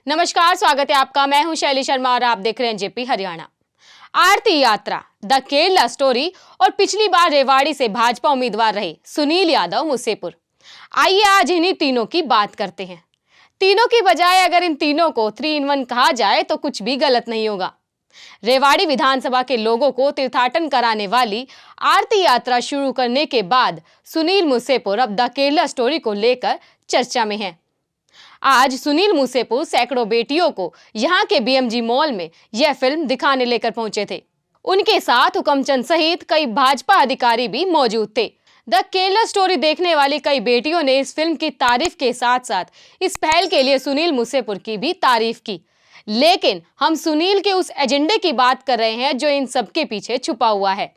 नमस्कार, स्वागत है आपका। मैं हूं शैली शर्मा और आप देख रहे हैं जेपी हरियाणा। आरती यात्रा, द केरला स्टोरी और पिछली बार रेवाड़ी से भाजपा उम्मीदवार रहे सुनील यादव मुसेपुर। आइए आज इन्हीं तीनों की बात करते हैं। तीनों की बजाय अगर इन तीनों को 3 in 1 कहा जाए तो कुछ भी गलत नहीं होगा। रेवाड़ी विधानसभा के लोगों को तीर्थाटन कराने वाली आरती यात्रा शुरू करने के बाद सुनील मुसेपुर अब द केरला स्टोरी को लेकर चर्चा में है। आज सुनील मुसेपुर सैकड़ों बेटियों को यहां के बीएमजी मॉल में यह फिल्म दिखाने लेकर पहुंचे थे। उनके साथ हुकमचंद सहित कई भाजपा अधिकारी भी मौजूद थे। द केरला स्टोरी देखने वाली कई बेटियों ने इस फिल्म की तारीफ के साथ साथ इस पहल के लिए सुनील मुसेपुर की भी तारीफ की। लेकिन हम सुनील के उस एजेंडे की बात कर रहे हैं जो इन सबके पीछे छुपा हुआ है।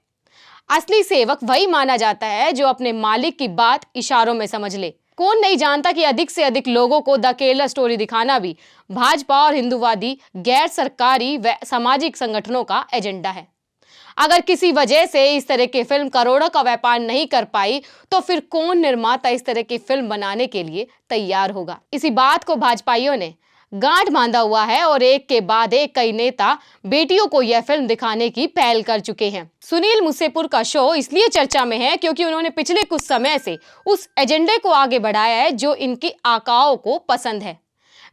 असली सेवक वही माना जाता है जो अपने मालिक की बात इशारों में समझ ले। कौन नहीं जानता कि अधिक से अधिक लोगों को द केरला स्टोरी दिखाना भी भाजपा और हिंदूवादी गैर सरकारी व सामाजिक संगठनों का एजेंडा है। अगर किसी वजह से इस तरह की फिल्म करोड़ों का व्यापार नहीं कर पाई तो फिर कौन निर्माता इस तरह की फिल्म बनाने के लिए तैयार होगा। इसी बात को भाजपाइयों ने गांठ बांधा हुआ है और एक के बाद एक कई नेता बेटियों को यह फिल्म दिखाने की पहल कर चुके हैं। सुनील मुसेपुर का शो इसलिए चर्चा में है क्योंकि उन्होंने पिछले कुछ समय से उस एजेंडे को आगे बढ़ाया है जो इनकी आकाओं को पसंद है।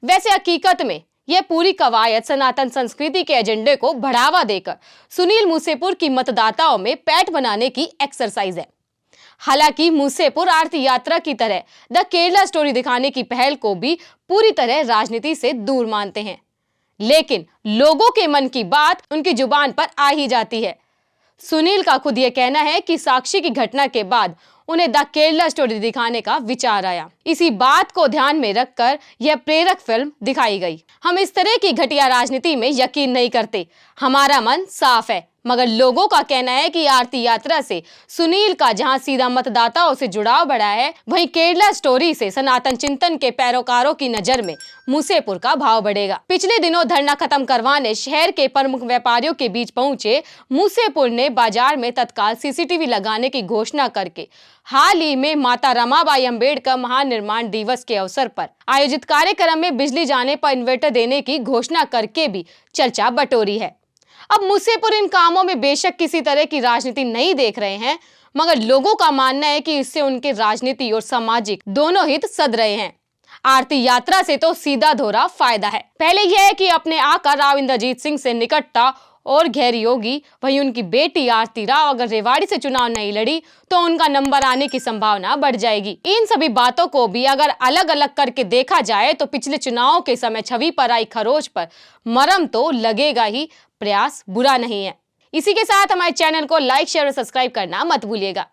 वैसे हकीकत में यह पूरी कवायद सनातन संस्कृति के एजेंडे को बढ़ावा देकर सुनील मुसेपुर की मतदाताओं में पैठ बनाने की एक्सरसाइज है। हालांकि मुसेपुर आरती यात्रा की तरह द केरला स्टोरी दिखाने की पहल को भी पूरी तरह राजनीति से दूर मानते हैं, लेकिन लोगों के मन की बात उनकी जुबान पर आ ही जाती है। सुनील का खुद यह कहना है कि साक्षी की घटना के बाद उन्हें द केरला स्टोरी दिखाने का विचार आया। इसी बात को ध्यान में रखकर यह प्रेरक फिल्म दिखाई गई। हम इस तरह की घटिया राजनीति में यकीन नहीं करते। हमारा मन साफ है, मगर लोगों का कहना है कि आरती यात्रा से सुनील का जहां सीधा मतदाताओं से जुड़ाव बढ़ा है, वहीं केरला स्टोरी से सनातन चिंतन के पैरोकारों की नजर में मुसेपुर का भाव बढ़ेगा। पिछले दिनों धरना खत्म करवाने शहर के प्रमुख व्यापारियों के बीच पहुंचे मुसेपुर ने बाजार में तत्काल सीसीटीवी लगाने की घोषणा करके हाल ही में माता रमाबाई अंबेडकर महानिर्माण दिवस के अवसर पर आयोजित कार्यक्रम में बिजली जाने पर इन्वर्टर देने की घोषणा करके भी चर्चा बटोरी है। अब मुसेपुर इन कामों में बेशक किसी तरह की राजनीति नहीं देख रहे हैं, मगर लोगों का मानना है कि इससे उनके राजनीति और सामाजिक दोनों हित सध रहे हैं। आरती यात्रा से तो सीधा धोरा फायदा है। पहले यह है कि अपने आका राव इंद्रजीत सिंह से निकटता और गहरी होगी। वहीं उनकी बेटी आरती राव अगर रेवाड़ी से चुनाव नहीं लड़ी तो उनका नंबर आने की संभावना बढ़ जाएगी। इन सभी बातों को भी अगर अलग अलग करके देखा जाए तो पिछले चुनाव के समय छवि पर आई खरोच पर मरहम तो लगेगा ही, प्रयास बुरा नहीं है। इसी के साथ हमारे चैनल को लाइक, शेयर और सब्सक्राइब करना मत भूलिएगा।